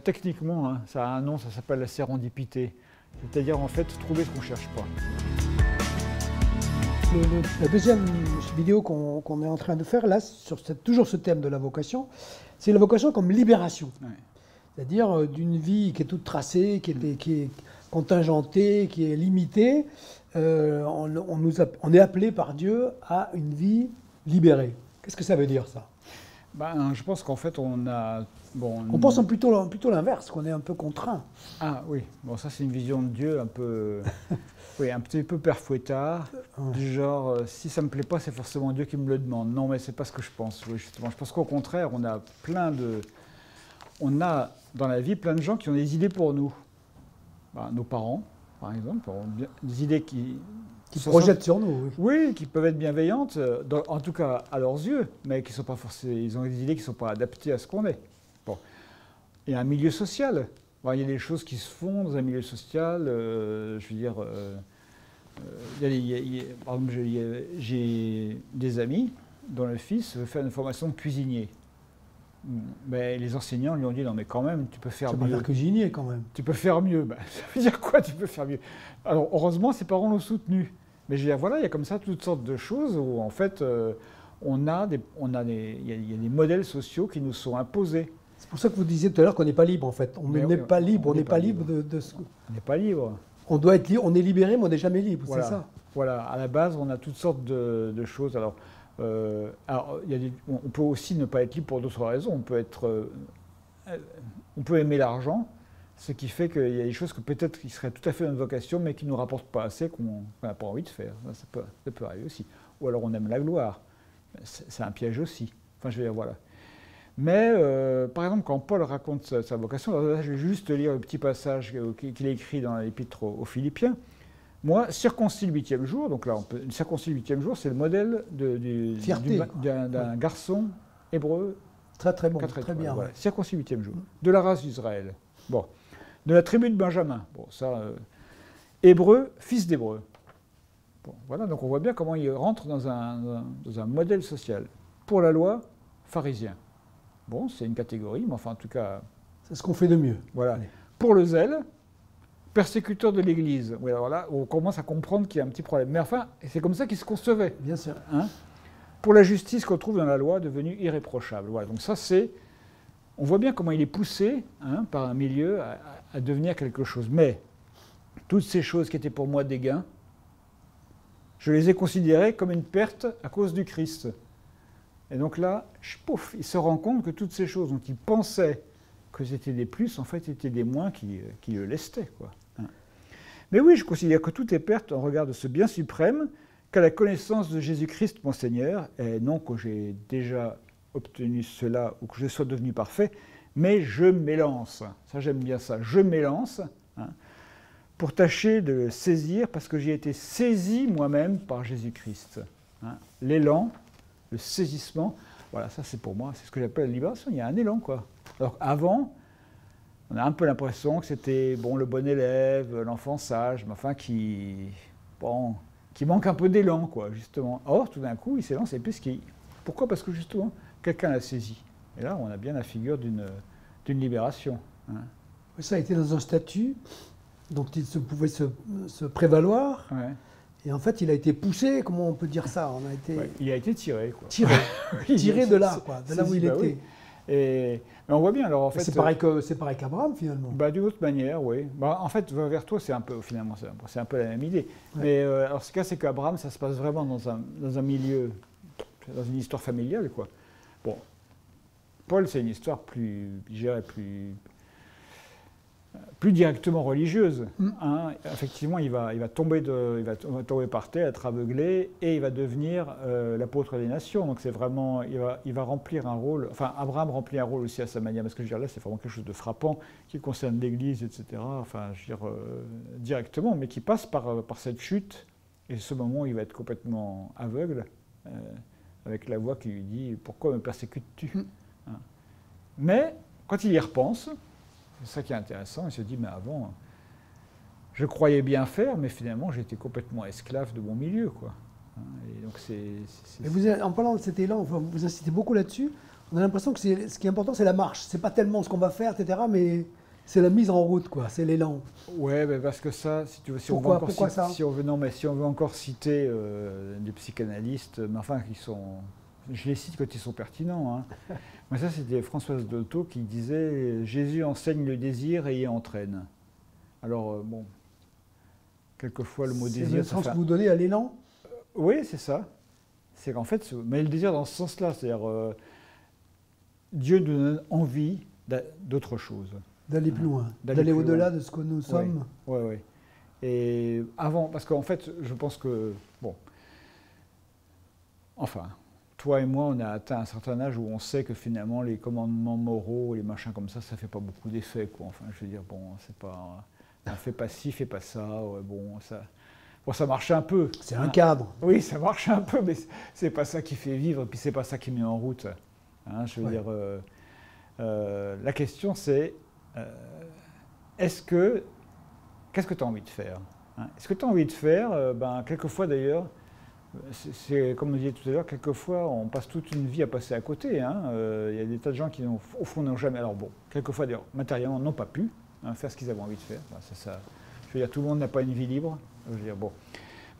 Techniquement, hein, ça a un nom, ça s'appelle la sérendipité. C'est-à-dire, en fait, trouver ce qu'on ne cherche pas. La deuxième vidéo qu'on est en train de faire, là, sur toujours ce thème de la vocation, c'est la vocation comme libération. Ouais. C'est-à-dire d'une vie qui est toute tracée, qui est contingentée, qui est limitée. On est appelé par Dieu à une vie libérée. Qu'est-ce que ça veut dire, ça? Ben, je pense qu'en fait, on a... Bon, on pense plutôt l'inverse, qu'on est un peu contraint. Ah oui, bon, ça c'est une vision de Dieu un peu... oui, un petit peu père Fouettard, du genre, si ça ne me plaît pas, c'est forcément Dieu qui me le demande. Non, mais c'est pas ce que je pense, oui, justement. Je pense qu'au contraire, on a dans la vie plein de gens qui ont des idées pour nous. Ben, nos parents, par exemple, ont des idées qui projettent sur nous. Oui, oui, qui peuvent être bienveillantes, en tout cas à leurs yeux, mais qui sont pas forcément, ils ont des idées qui ne sont pas adaptées à ce qu'on est. Bon. Il y a un milieu social. Bon, il y a des choses qui se font dans un milieu social. Je veux dire, par exemple, j'ai des amis dont le fils veut faire une formation de cuisinier. Mais les enseignants lui ont dit non mais quand même tu peux faire mieux. Ça veut dire cuisinier quand même. Tu peux faire mieux. Ben, ça veut dire quoi tu peux faire mieux? Alors heureusement ses parents l'ont soutenu. Mais je veux dire voilà il y a comme ça toutes sortes de choses où en fait il y a des modèles sociaux qui nous sont imposés. C'est pour ça que vous disiez tout à l'heure qu'on n'est pas libre en fait. On n'est pas libre. On n'est pas libre de ce. On n'est pas libre. On doit être libre. On est libéré mais on n'est jamais libre. Voilà. C'est ça. Voilà. À la base on a toutes sortes de choses. Alors on peut aussi ne pas être libre pour d'autres raisons. On peut aimer l'argent, ce qui fait qu'il y a des choses que peut-être qui seraient tout à fait notre vocation, mais qui ne nous rapportent pas assez, qu'on n'a pas envie de faire. Ça peut arriver aussi. Ou alors on aime la gloire. C'est un piège aussi. Enfin, je veux dire, voilà. Mais, par exemple, quand Paul raconte sa vocation, alors là, je vais juste lire le petit passage qu'il a écrit dans l'épître aux Philippiens. Moi, circoncis le 8e jour, donc là, circoncis le 8e jour, c'est le modèle d'un garçon hébreu. Très bon, très bien. Voilà. Circoncis le 8e jour, de la race d'Israël. Bon. De la tribu de Benjamin. Bon, ça, hébreu, fils d'hébreu. Bon, voilà, donc on voit bien comment il rentre dans un modèle social. Pour la loi, pharisien. Bon, c'est une catégorie, mais enfin, en tout cas... C'est ce qu'on fait de mieux. Voilà. Allez. Pour le zèle, persécuteur de l'Église. Oui, alors là, on commence à comprendre qu'il y a un petit problème. Mais enfin, c'est comme ça qu'il se concevait. Bien sûr. Hein, pour la justice qu'on trouve dans la loi devenue irréprochable. Voilà, donc ça, c'est... On voit bien comment il est poussé par un milieu à devenir quelque chose. Mais toutes ces choses qui étaient pour moi des gains, je les ai considérées comme une perte à cause du Christ. Et donc là, pouf, il se rend compte que toutes ces choses dont il pensait que c'était des plus, en fait, étaient des moins qui le lestaient, quoi. Mais oui, je considère que tout est perte en regard de ce bien suprême qu'à la connaissance de Jésus-Christ, mon Seigneur, et non que j'ai déjà obtenu cela ou que je sois devenu parfait, mais je m'élance. Ça, j'aime bien ça. Je m'élance pour tâcher de le saisir parce que j'ai été saisi moi-même par Jésus-Christ. L'élan, le saisissement, voilà, ça c'est pour moi, c'est ce que j'appelle la libération. Il y a un élan, quoi. Alors avant, on a un peu l'impression que c'était bon, le bon élève, l'enfant sage, mais enfin qui manque un peu d'élan, quoi, justement. Or, tout d'un coup, il s'élance et puis pourquoi? Parce que justement, quelqu'un l'a saisi. Et là, on a bien la figure d'une libération. Ça a été dans un statut dont il pouvait se prévaloir. Ouais. Et en fait, il a été poussé, comment on peut dire ça? Il a été tiré, quoi. Tiré de là, quoi, de là où il était. Oui. Mais on voit bien, alors en fait... C'est pareil qu'Abraham, finalement. D'une autre manière, oui. En fait, vers toi, c'est un peu la même idée. Ouais. Mais alors, ce cas, c'est qu'Abraham, ça se passe vraiment dans un milieu, dans une histoire familiale, quoi. Bon, Paul, c'est une histoire plus directement religieuse. Effectivement, il va tomber par terre, être aveuglé, et il va devenir l'apôtre des nations. Donc c'est vraiment, il va remplir un rôle. Enfin, Abraham remplit un rôle aussi à sa manière. Parce que je veux dire, là, c'est vraiment quelque chose de frappant qui concerne l'Église, etc. Enfin, je veux dire directement, mais qui passe par cette chute et ce moment où il va être complètement aveugle, avec la voix qui lui dit « Pourquoi me persécutes-tu » Mais quand il y repense, c'est ça qui est intéressant, il se dit, mais avant, je croyais bien faire, mais finalement, j'étais complètement esclave de mon milieu, quoi. Et donc en parlant de cet élan, vous insistez beaucoup là-dessus, On a l'impression que ce qui est important, c'est la marche. C'est pas tellement ce qu'on va faire, etc., mais c'est la mise en route, quoi. C'est l'élan. Ouais, mais parce que ça, si tu veux, si Pourquoi, on veut encore pourquoi citer, ça si on veut, non, mais si on veut encore citer des psychanalystes, mais enfin, je les cite quand ils sont pertinents. Hein. Mais ça, c'était Françoise Dolto qui disait Jésus enseigne le désir et y entraîne. Alors, bon, quelquefois le mot C'est désir. le sens que vous donnez à l'élan. Oui, c'est ça. C'est qu'en fait, mais le désir dans ce sens-là, c'est-à-dire Dieu nous donne envie d'autre chose. D'aller plus loin, d'aller au-delà de ce que nous sommes. Oui, oui. Et avant, parce qu'en fait, je pense que, bon, enfin, toi et moi, on a atteint un certain âge où on sait que finalement, les commandements moraux, les machins comme ça fait pas beaucoup d'effet, quoi. Enfin, je veux dire, bon, c'est pas, fais pas ci, fais pas ça, ouais, bon, ça marche un peu. C'est un cadre. Oui, ça marche un peu, mais c'est pas ça qui fait vivre, et puis c'est pas ça qui met en route. Hein, je veux dire, la question c'est, qu'est-ce que tu as envie de faire, hein? Est-ce que tu as envie de faire, quelquefois d'ailleurs, c'est comme on disait tout à l'heure, quelquefois on passe toute une vie à passer à côté. Hein. Il y a des tas de gens qui, au fond, n'ont jamais, alors bon, quelquefois d'ailleurs, matériellement, n'ont pas pu faire ce qu'ils avaient envie de faire. Je veux dire, tout le monde n'a pas une vie libre. Je veux dire, bon.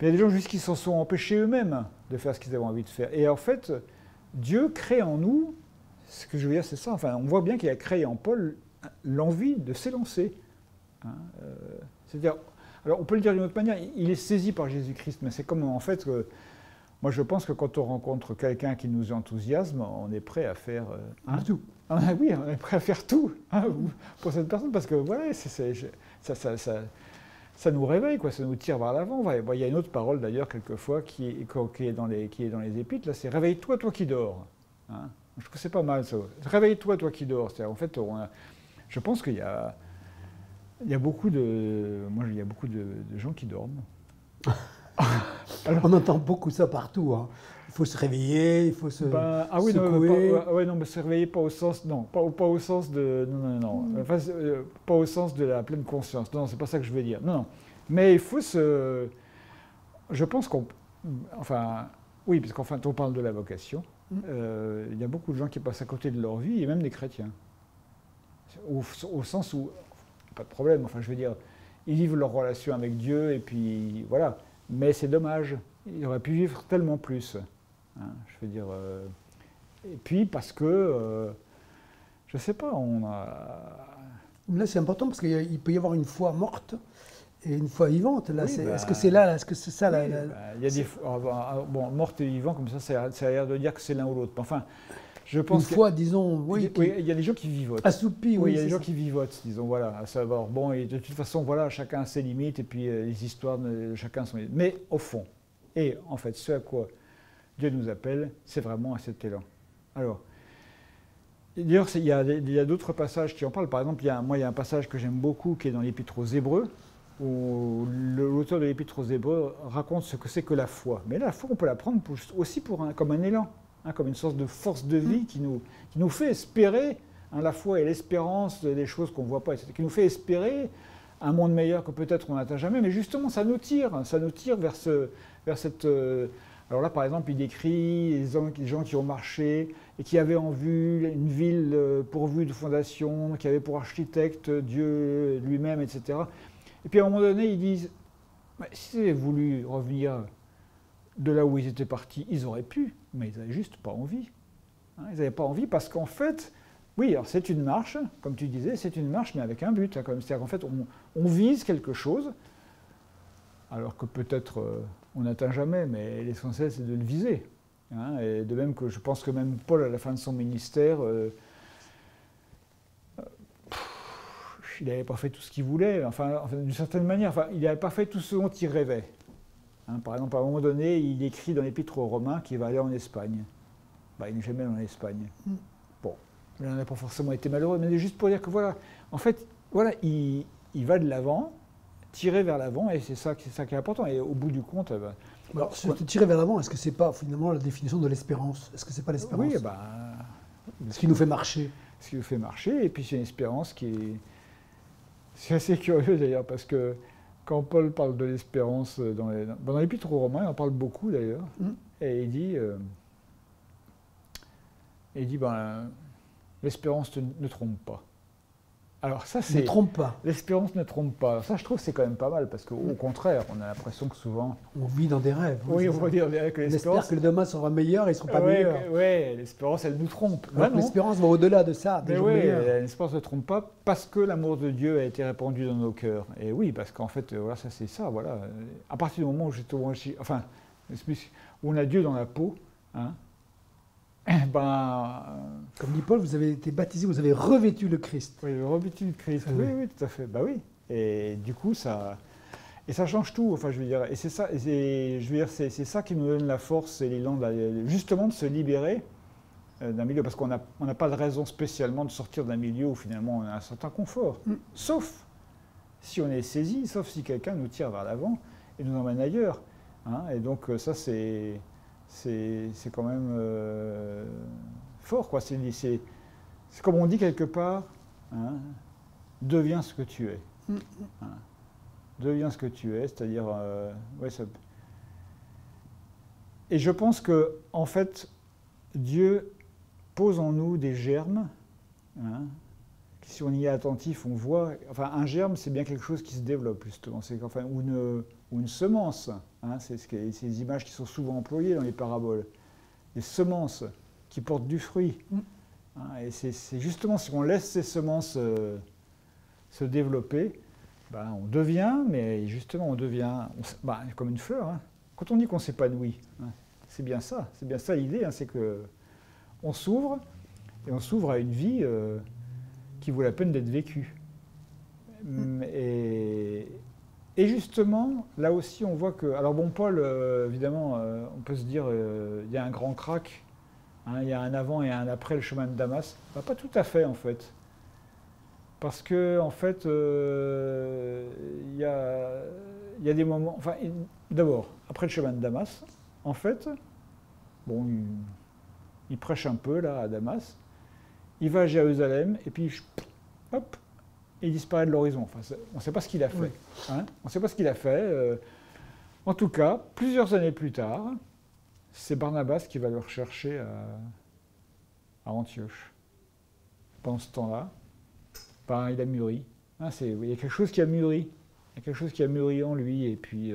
Mais il y a des gens juste qui s'en sont empêchés eux-mêmes de faire ce qu'ils avaient envie de faire. Et en fait, Dieu crée en nous, ce que je veux dire, c'est ça. Enfin, on voit bien qu'il a créé en Paul l'envie de s'élancer. Hein, c'est-à-dire, alors on peut le dire d'une autre manière, il est saisi par Jésus-Christ, mais c'est comme en fait, moi je pense que quand on rencontre quelqu'un qui nous enthousiasme, on est prêt à faire tout. Oui, on est prêt à faire tout pour cette personne, parce que voilà, ça nous réveille, quoi, ça nous tire vers l'avant. Il y a une autre parole d'ailleurs quelquefois qui est dans les Épîtres, là, c'est « Réveille-toi, toi qui dors hein ». Je trouve que c'est pas mal ça. « Réveille-toi, toi qui dors ». En fait, je pense qu'il y a beaucoup de gens qui dorment. Alors, on entend beaucoup ça partout. Hein. Il faut se réveiller, il faut se secouer. Non, mais se réveiller pas au sens, non, pas au sens de, non. Enfin, pas au sens de la pleine conscience. Non, c'est pas ça que je veux dire. Non. Mais il faut je pense oui, parce qu'enfin, on parle de la vocation. Il y a beaucoup de gens qui passent à côté de leur vie, et même des chrétiens. Au sens où, pas de problème, enfin, je veux dire, ils vivent leur relation avec Dieu, et puis voilà. Mais c'est dommage, ils auraient pu vivre tellement plus. Hein, je veux dire. Et puis parce que, je sais pas, Là, c'est important parce qu'il peut y avoir une foi morte et une foi vivante. Là, oui, est-ce que c'est là, est-ce que c'est ça oui, il y a des bon, morte et vivant comme ça a l'air de dire que c'est l'un ou l'autre. Enfin, je pense une foi, disons, oui, il y a des gens qui vivotent. Assoupis, oui, il y a des gens qui vivotent, disons, voilà. À savoir, bon, et de toute façon, voilà, chacun a ses limites et puis les histoires de chacun sont. Mais au fond, et en fait, ce à quoi Dieu nous appelle, c'est vraiment à cet élan. Alors, d'ailleurs, il y a d'autres passages qui en parlent. Par exemple, il y a un passage que j'aime beaucoup qui est dans l'Épître aux Hébreux, où l'auteur de l'Épître aux Hébreux raconte ce que c'est que la foi. Mais la foi, on peut la prendre aussi comme un élan, hein, comme une sorte de force de vie qui nous fait espérer, hein, la foi et l'espérance des choses qu'on ne voit pas, etc., qui nous fait espérer un monde meilleur que peut-être on n'atteint jamais. Mais justement, ça nous tire vers cette... alors là, par exemple, il décrit les gens qui ont marché et qui avaient en vue une ville pourvue de fondations, qui avaient pour architecte Dieu lui-même, etc. Et puis à un moment donné, ils disent, s'ils avaient voulu revenir de là où ils étaient partis, ils auraient pu, mais ils n'avaient juste pas envie. Hein, ils n'avaient pas envie parce qu'en fait, oui, alors c'est une marche, comme tu disais, c'est une marche, mais avec un but. Hein, c'est-à-dire qu'en fait, on vise quelque chose, alors que peut-être on n'atteint jamais, mais l'essentiel c'est de le viser. Hein, et de même que je pense que même Paul, à la fin de son ministère, il n'avait pas fait tout ce qu'il voulait, enfin d'une certaine manière, il n'avait pas fait tout ce dont il rêvait. Hein, par exemple, à un moment donné, il écrit dans l'Épître aux Romains qu'il va aller en Espagne. Il n'est jamais allé en Espagne. Bon, il n'en a pas forcément été malheureux, mais juste pour dire que voilà, en fait, voilà, il va de l'avant, tirer vers l'avant, et c'est ça qui est important. Et au bout du compte, alors, tirer vers l'avant, est-ce que c'est pas finalement la définition de l'espérance? Est-ce que c'est pas l'espérance? Oui, ce qui nous fait marcher. Ce qui nous fait marcher, et puis c'est une espérance qui est... C'est assez curieux d'ailleurs, parce que quand Paul parle de l'espérance dans l'Épître aux Romains, il en parle beaucoup d'ailleurs, et il dit Et il dit, l'espérance ne trompe pas. Alors ça, c'est... Ne trompe pas. L'espérance ne trompe pas. Alors ça, je trouve que c'est quand même pas mal, parce qu'au contraire, on a l'impression que souvent... On vit dans des rêves. Oui, on va dire que l'espérance... On espère que le demain sera meilleur et il ne sera pas meilleur. Oui, l'espérance, elle nous trompe. L'espérance va au-delà de ça. Mais oui, l'espérance ne trompe pas parce que l'amour de Dieu a été répandu dans nos cœurs. Et oui, parce qu'en fait, voilà, ça c'est ça, voilà. À partir du moment où on a Dieu dans la peau, hein, comme dit Paul, vous avez été baptisé, vous avez revêtu le Christ. Oui, revêtu le Christ. Oui, tout à fait. Bah oui. Et du coup, ça change tout. Enfin, je veux dire, et c'est ça. C'est ça qui nous donne la force et l'élan, justement, de se libérer d'un milieu, parce qu'on n'a pas de raison spécialement de sortir d'un milieu où finalement on a un certain confort. Sauf si on est saisi, sauf si quelqu'un nous tire vers l'avant et nous emmène ailleurs. Hein. Et donc ça, c'est quand même fort, quoi. C'est comme on dit quelque part, hein, deviens ce que tu es. Hein. Deviens ce que tu es, c'est-à-dire... Et je pense que, en fait, Dieu pose en nous des germes, hein, si on y est attentif, on voit... Enfin, un germe, c'est bien quelque chose qui se développe, justement, ou une semence, hein, c'est ces images qui sont souvent employées dans les paraboles, des semences qui portent du fruit. Hein, et c'est justement si on laisse ces semences se développer, on devient, mais justement on devient comme une fleur. Hein. Quand on dit qu'on s'épanouit, hein, c'est bien ça l'idée, hein, c'est qu'on s'ouvre, et on s'ouvre à une vie qui vaut la peine d'être vécue. Et justement, là aussi, on voit que... Alors bon, Paul, évidemment, on peut se dire, il y a un grand crack, hein, il y a un avant et un après le chemin de Damas. Pas tout à fait, en fait. Parce que, en fait, il y a des moments... Enfin, d'abord, après le chemin de Damas, en fait, bon, il prêche un peu, là, à Damas. Il va à Jérusalem, et puis, hop, il disparaît de l'horizon. Enfin, on ne sait pas ce qu'il a fait. Oui. Hein, on ne sait pas ce qu'il a fait. En tout cas, plusieurs années plus tard, c'est Barnabas qui va le rechercher à Antioche. Pendant ce temps-là, il a mûri. Hein, il y a quelque chose qui a mûri. Il y a quelque chose qui a mûri en lui. Et puis,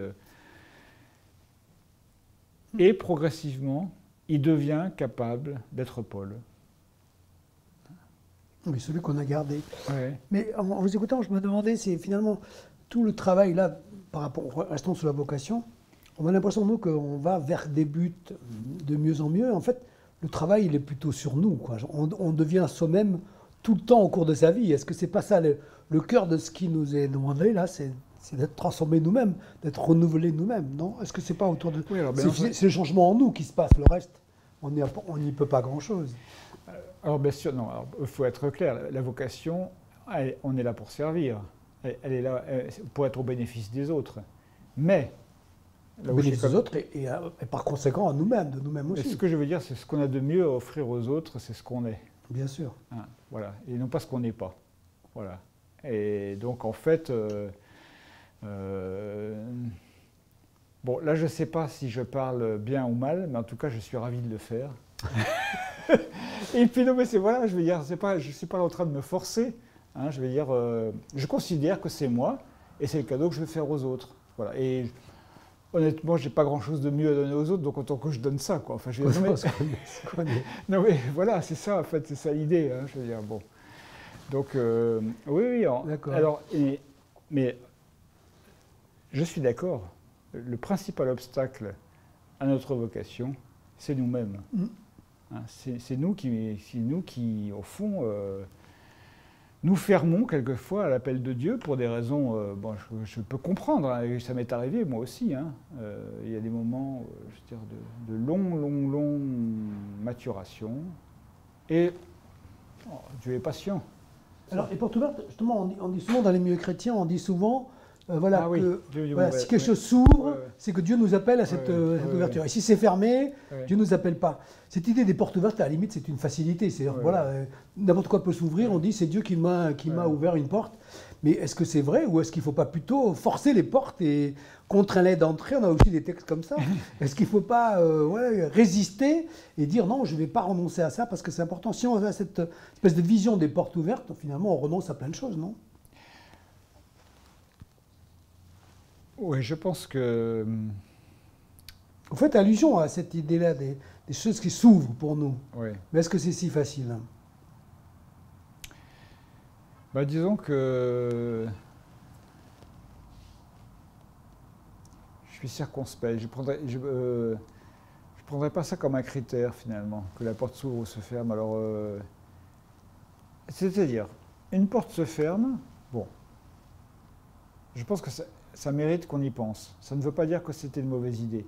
et progressivement, il devient capable d'être Paul. Oui, celui qu'on a gardé. Ouais. Mais en vous écoutant, je me demandais, c'est finalement tout le travail là, par rapport, restons sur la vocation, on a l'impression, nous, qu'on va vers des buts de mieux en mieux. En fait, le travail, il est plutôt sur nous, quoi. On devient soi-même tout le temps au cours de sa vie. Est-ce que c'est pas ça le cœur de ce qui nous est demandé là, c'est d'être transformés nous-mêmes, d'être renouvelés nous-mêmes, non? Est-ce que c'est pas autour de... Oui, c'est le changement en nous qui se passe, le reste, on n'y peut pas grand-chose. Alors bien sûr, non, il faut être clair, la vocation, on est là pour servir, elle est là pour être au bénéfice des autres, mais... Au bénéfice des autres et par conséquent à nous-mêmes, de nous-mêmes aussi. Et ce que je veux dire, c'est ce qu'on a de mieux à offrir aux autres, c'est ce qu'on est. Bien sûr. Hein, voilà, et non pas ce qu'on n'est pas. Voilà. Et donc en fait... bon, là je ne sais pas si je parle bien ou mal, mais en tout cas je suis ravi de le faire. Et puis non mais c'est voilà, je veux dire, je ne suis pas en train de me forcer. Hein, je veux dire, je considère que c'est moi et c'est le cadeau que je veux faire aux autres. Voilà. Et honnêtement, j'ai pas grand-chose de mieux à donner aux autres, donc autant que je donne ça, quoi. Enfin, je veux dire, non mais voilà, c'est ça en fait, c'est ça l'idée. Hein, je veux dire, bon. Donc oui. Alors, mais je suis d'accord. Le principal obstacle à notre vocation, c'est nous-mêmes. Hein, c'est nous qui, au fond, nous fermons quelquefois à l'appel de Dieu pour des raisons, je peux comprendre, hein, et ça m'est arrivé moi aussi. Hein, il y a des moments, je veux dire, de longue maturation, et Dieu est patient. Alors, et pour tout le monde, justement, on dit souvent dans les milieux chrétiens, on dit souvent voilà, Ah oui, que, Dieu du voilà, mauvais, si quelque ouais. chose s'ouvre, Ouais. c'est que Dieu nous appelle à cette, cette ouverture. Et si c'est fermé, Dieu ne nous appelle pas. Cette idée des portes ouvertes, à la limite, c'est une facilité. C'est voilà, n'importe quoi peut s'ouvrir. On dit c'est Dieu qui m'a ouvert une porte. Mais est-ce que c'est vrai ou est-ce qu'il ne faut pas plutôt forcer les portes et contraindre d'entrer? On a aussi des textes comme ça. Est-ce qu'il ne faut pas résister et dire non, je ne vais pas renoncer à ça parce que c'est important? Si on a cette espèce de vision des portes ouvertes, finalement, on renonce à plein de choses, non? Oui, je pense que... Vous faites allusion à cette idée-là des choses qui s'ouvrent pour nous. Oui. Mais est-ce que c'est si facile? Bah, disons que je suis circonspect. Je prendrais pas ça comme un critère finalement, que la porte s'ouvre ou se ferme. Alors, c'est-à-dire, une porte se ferme, bon, je pense que ça mérite qu'on y pense. Ça ne veut pas dire que c'était une mauvaise idée.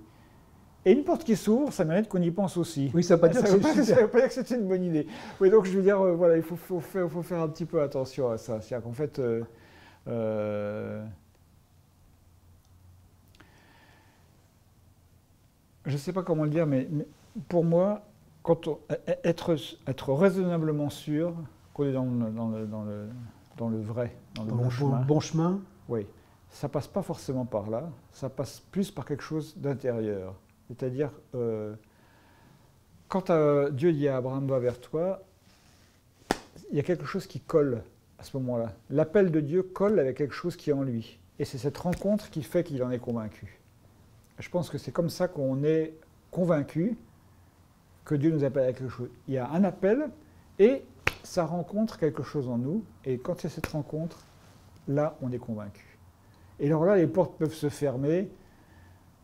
Et une porte qui s'ouvre, ça mérite qu'on y pense aussi. Oui, ça ne veut pas dire que c'était une bonne idée. Oui, donc je veux dire, voilà, il faut faire un petit peu attention à ça. C'est-à-dire qu'en fait, je ne sais pas comment le dire, mais pour moi, être raisonnablement sûr qu'on est dans le vrai, dans le bon chemin. Bon chemin. Oui, ça passe pas forcément par là, ça passe plus par quelque chose d'intérieur. C'est-à-dire, quand Dieu dit à Abraham, va vers toi, il y a quelque chose qui colle à ce moment-là. L'appel de Dieu colle avec quelque chose qui est en lui. Et c'est cette rencontre qui fait qu'il en est convaincu. Je pense que c'est comme ça qu'on est convaincu que Dieu nous appelle à quelque chose. Il y a un appel et ça rencontre quelque chose en nous. Et quand il y a cette rencontre, là, on est convaincu. Et alors là, les portes peuvent se fermer.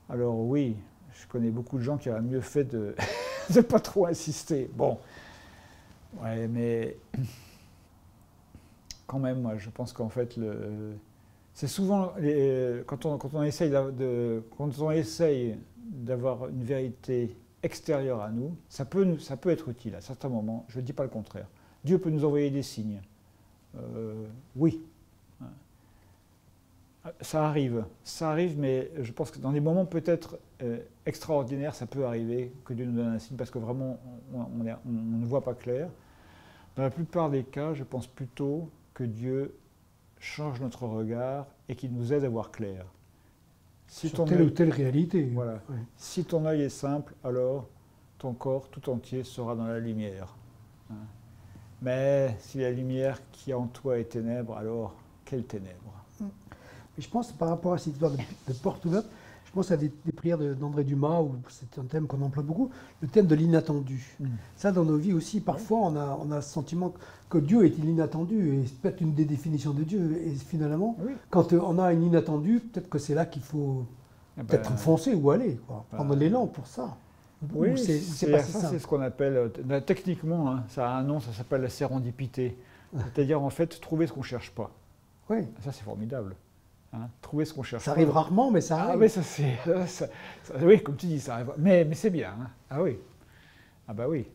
Alors oui, je connais beaucoup de gens qui auraient mieux fait de ne pas trop insister. Bon, ouais, mais quand même, moi, je pense qu'en fait, c'est souvent, quand on essaye d'avoir une vérité extérieure à nous, ça peut être utile à certains moments, je ne dis pas le contraire. Dieu peut nous envoyer des signes. Oui. Ça arrive, mais je pense que dans des moments peut-être extraordinaires, ça peut arriver que Dieu nous donne un signe parce que vraiment on ne voit pas clair. Dans la plupart des cas, je pense plutôt que Dieu change notre regard et qu'il nous aide à voir clair. Si sur telle ou telle réalité. Voilà. Ouais. Si ton œil est simple, alors ton corps tout entier sera dans la lumière. Mais si la lumière qui est en toi est ténèbre, alors quelle ténèbre? Mais je pense, par rapport à cette histoire de porte ouverte, je pense à des prières d'André Dumas, où c'est un thème qu'on emploie beaucoup, le thème de l'inattendu. Ça, dans nos vies aussi, parfois, on a ce sentiment que Dieu est l'inattendu, et c'est peut-être une des définitions de Dieu. Et finalement, quand on a un inattendu, peut-être que c'est là qu'il faut peut-être foncer ou aller, quoi. Prendre l'élan pour ça. Oui, c'est ce qu'on appelle, techniquement, hein, ça a un nom, ça s'appelle la sérendipité. C'est-à-dire, en fait, trouver ce qu'on ne cherche pas. Oui. Ça, c'est formidable. Hein, trouver ce qu'on cherche. Ça arrive rarement, mais ça arrive. Ah, mais ça c'est. Oui, comme tu dis, ça arrive. Mais c'est bien. Hein. Ah oui. Ah bah oui.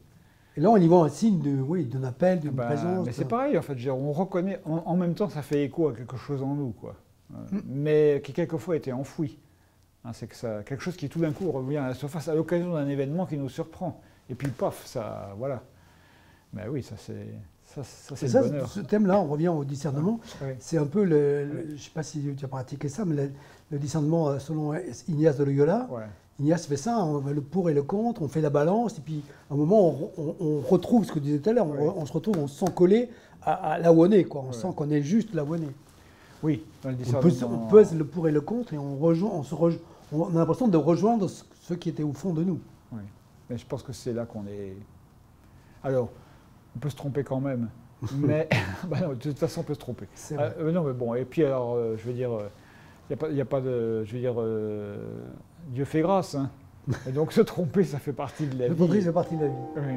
Et là, on y voit un signe d'un appel, d'une présence. Mais c'est pareil, en fait. On reconnaît. En même temps, ça fait écho à quelque chose en nous, quoi. Mais qui, quelquefois, était enfoui. Hein, c'est que ça, quelque chose qui, tout d'un coup, revient à la surface à l'occasion d'un événement qui nous surprend. Et puis, paf, ça. Voilà. Mais oui, ça, c'est. Ça, c'est le bonheur. Ce thème-là, on revient au discernement. Oui. C'est un peu je ne sais pas si tu as pratiqué ça, mais le discernement selon Ignace de Loyola. Ouais. Ignace fait ça, on va le pour et le contre, on fait la balance, et puis à un moment, on retrouve ce que tu disais tout à l'heure, on se retrouve, on se sent collé à là où on est, quoi. On sent qu'on est juste là où on est. Oui, dans le discernement. On pèse le pour et le contre, et on a l'impression de rejoindre ceux qui étaient au fond de nous. Oui, mais je pense que c'est là qu'on est. Alors, on peut se tromper quand même, mais non, de toute façon, on peut se tromper. Non, mais bon, et puis alors, je veux dire, il n'y a pas de, je veux dire, Dieu fait grâce, hein. Et donc se tromper, ça fait partie de la vie. Se tromper, c'est partie de la vie. Oui.